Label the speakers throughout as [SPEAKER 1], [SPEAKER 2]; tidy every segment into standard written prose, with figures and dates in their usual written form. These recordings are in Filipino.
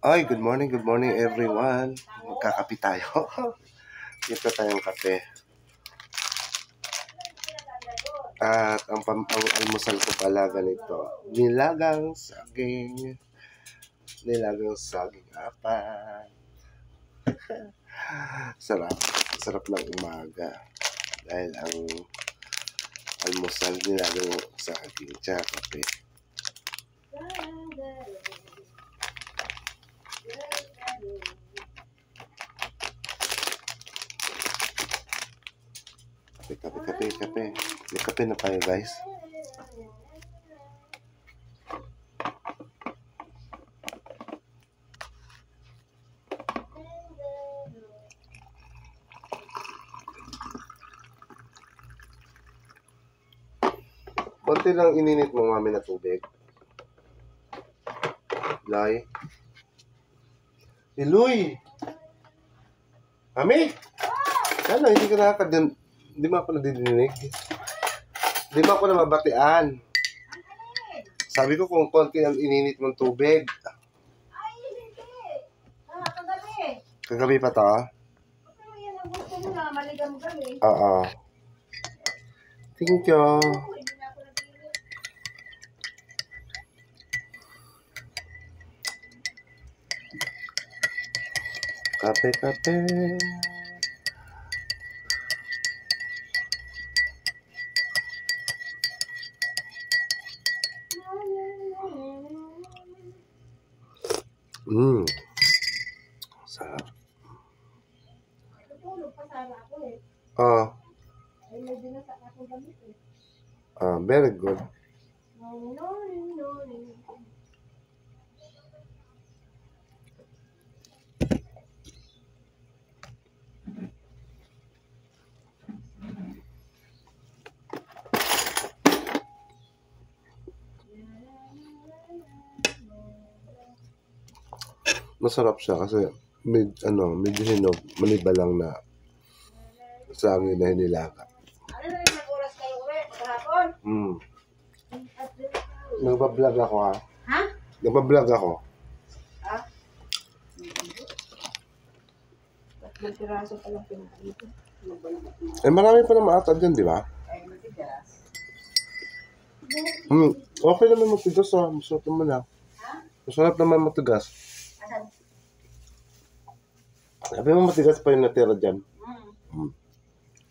[SPEAKER 1] Ay, good morning everyone. Magkakape tayo. Ito tayong kape. At ang almusal ko pala ganito. Nilagang saging apat. Sarap. Sarap ng umaga. Dahil ang almusal nilagang saging tsaka kape. Kape. May kape na tayo, guys. Konti lang ininit mo, mami, na tubig. Lay. Iloy! Mami! Sana hindi ka nakakadin... Hindi mo ako nadidinig. Hindi mo ako namabatian. Sabi ko kung konti ang ininit mong tubig.
[SPEAKER 2] Ay, hindi. Kagabi.
[SPEAKER 1] Kagabi pa to?
[SPEAKER 2] Pero yan ang gusto mo na maligam-gam
[SPEAKER 1] Oo. Thank you.
[SPEAKER 2] Hindi na ako nag-iinit.
[SPEAKER 1] Kape. Sarap.
[SPEAKER 2] Tutulog pa sana ako
[SPEAKER 1] Oh.
[SPEAKER 2] Ay, may dinasa akong gamit
[SPEAKER 1] Very good.
[SPEAKER 2] No.
[SPEAKER 1] Masarap siya kasi medyo hinog, maniba lang na saging na hinilaga.
[SPEAKER 2] Ano na yung oras kayo uwi? Maghapon?
[SPEAKER 1] Nagbablog ako, ha?
[SPEAKER 2] Ha?
[SPEAKER 1] Nagbablog ako.
[SPEAKER 2] Ha? Tatlong piraso pa lang pinakain ko.
[SPEAKER 1] Marami pa naman ata dyan, di ba?
[SPEAKER 2] Ay, matigas.
[SPEAKER 1] Okay naman matigas, ha? Masarap naman, ha? Masarap naman matigas.
[SPEAKER 2] Asan?
[SPEAKER 1] Sabi mo matigas pa yung natira dyan.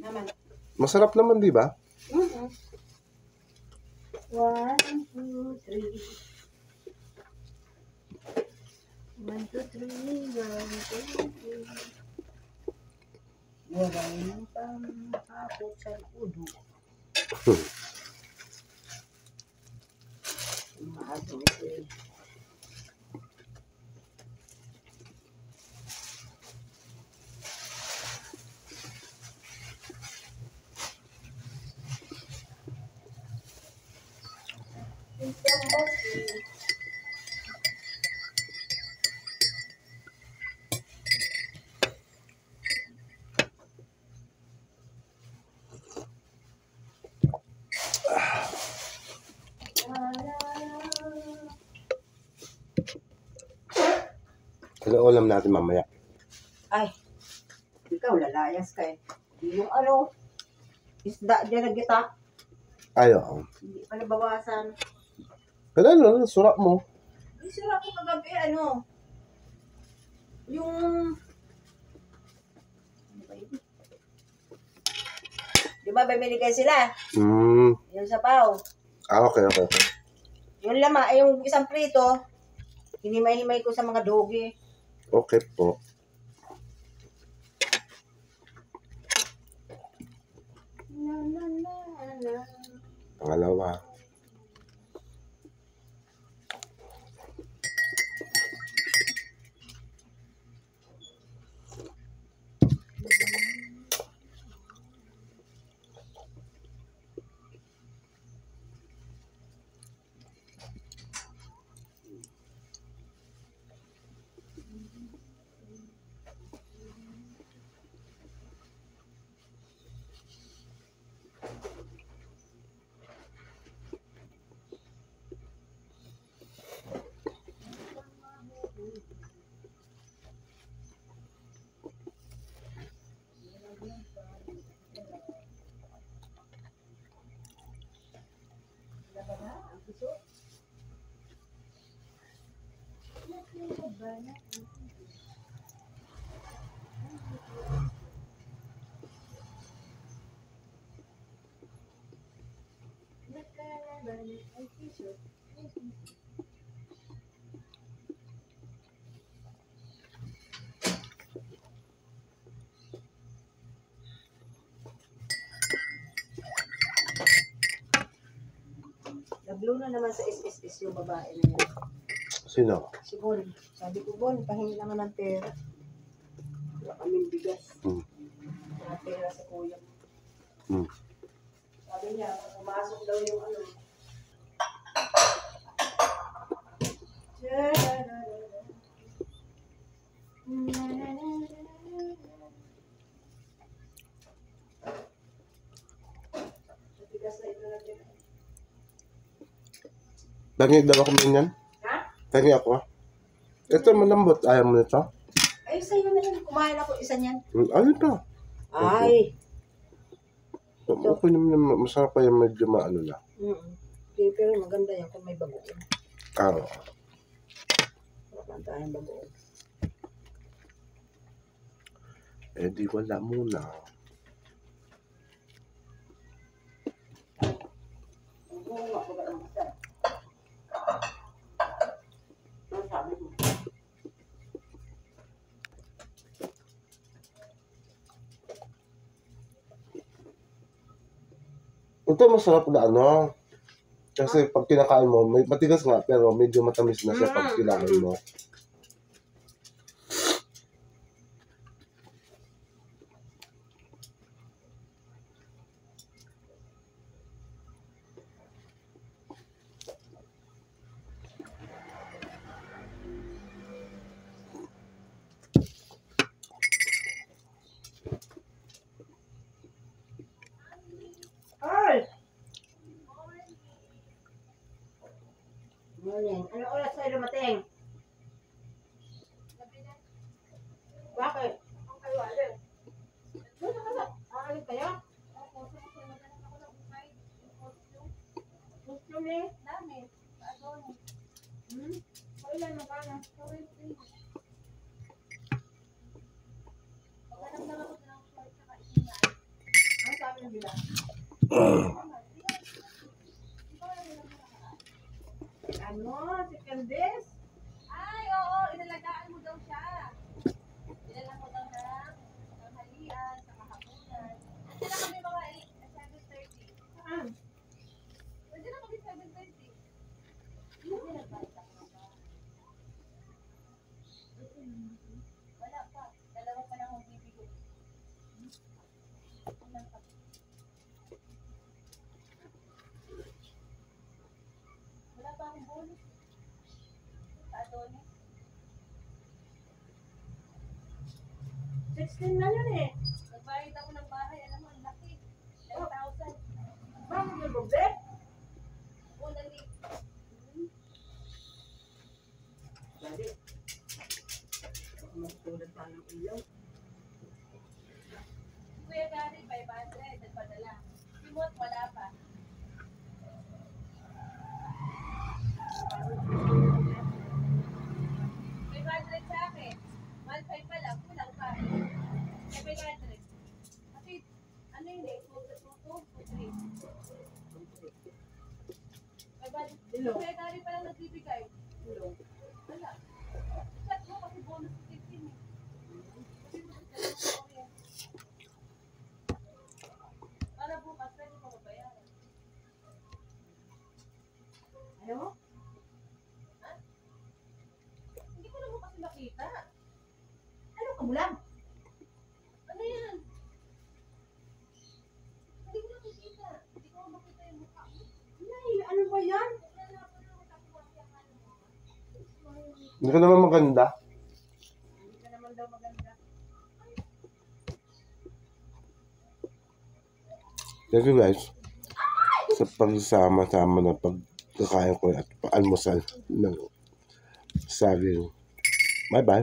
[SPEAKER 2] Naman.
[SPEAKER 1] Masarap naman, di ba?
[SPEAKER 2] 1, 2, 3. 1, 2, 3. 1, 2, 3. Walang pang-akot sa udo. Maado ito
[SPEAKER 1] Ano ulam natin mamaya?
[SPEAKER 2] Ay, ikaw lalayas ka yung isda dyan na kita.
[SPEAKER 1] Ayaw.
[SPEAKER 2] Hindi pa nabawasan.
[SPEAKER 1] Kailan surak mo?
[SPEAKER 2] Isira ko kagabi, yung... Ano ba yun? Di ba binigay sila? Yung sapaw.
[SPEAKER 1] Okay.
[SPEAKER 2] Yung yung isang prito, hinimay-himay ko sa mga dogi.
[SPEAKER 1] Okay po. Pangalawa.
[SPEAKER 2] Naglo na naman sa SSS yung babae na yan.
[SPEAKER 1] Sino?
[SPEAKER 2] Si Bon. Sabi ko, Bon, pahingi naman ng pera. Wala kaming bigas. Wala pera sa kuya. Sabi niya, pumasok daw yung ano. Bigas na ito natin.
[SPEAKER 1] Tangi daw ako minyan.
[SPEAKER 2] Ha?
[SPEAKER 1] Tangi ako. Ito malambot. Ayaw mo nito?
[SPEAKER 2] Ay, sa'yo na yun. Kumain ako isa niyan.
[SPEAKER 1] Ano to?
[SPEAKER 2] Ay.
[SPEAKER 1] Okay naman. Masarap pa yung medyo maano na.
[SPEAKER 2] Okay, pero maganda yan kung may bagoong.
[SPEAKER 1] Karo.
[SPEAKER 2] Wala tayong bagoong.
[SPEAKER 1] Eh di wala muna. Ito masarap na ano. Kasi pag kinakain mo, may matigas nga pero medyo matamis na siya pag kinain mo.
[SPEAKER 2] Ay! Morning. Ano oras tayo dumating? Bakit? Ang kayo alin? Doon na ka. Aalit kayo? Gusto ni? Dami. Kailan mo ka na? Ang sabi ng bilang? Ano? Si Candice?
[SPEAKER 3] Ay, oo, inalagaan mo daw siya. Dinala mo daw ng tanghalian, sa kahapunan. Sila kami mga 7:30.
[SPEAKER 2] Saan?
[SPEAKER 3] Pwede na kami 7:30. Hindi nagbayad ako ba? Wala pa. Dalawa pa lang ang bibigay. Wala pa akong bonus. Adoni.
[SPEAKER 2] 16 na yun eh.
[SPEAKER 3] Nagbayad ako ng bahay. Alam mo, ang laki. 9,000.
[SPEAKER 2] Bakit yung bubre?
[SPEAKER 3] Unang week.
[SPEAKER 2] Dali. Matulad pa ng ilaw.
[SPEAKER 3] Kuya Gary, 500. Nagpadala. Si Mot, wala pa. Sa akin. 1.5 pa lang. Kulang pa. 500. Kasi, ano yun eh? 2-3. Kuya Gary pa lang nagbibigay. Wala. Chat mo kasi bonus 15 eh. Para bukas, pwede ko mabayaran.
[SPEAKER 2] Ayaw mo?
[SPEAKER 3] Ha? Hindi ko naman kasi makita.
[SPEAKER 2] Ano ka mo lang?
[SPEAKER 3] Ano yan? Hindi ko nakikita. Hindi ko makita yung mukha mo.
[SPEAKER 2] Nay, ano ba yan?
[SPEAKER 3] Wala ko naman takuha siya ka mo.
[SPEAKER 1] Hindi ka naman maganda.
[SPEAKER 2] Hindi ka naman daw maganda.
[SPEAKER 1] Thank you guys sa pagsama-sama na pagkakain ko at almusal ng saging. Bye-bye.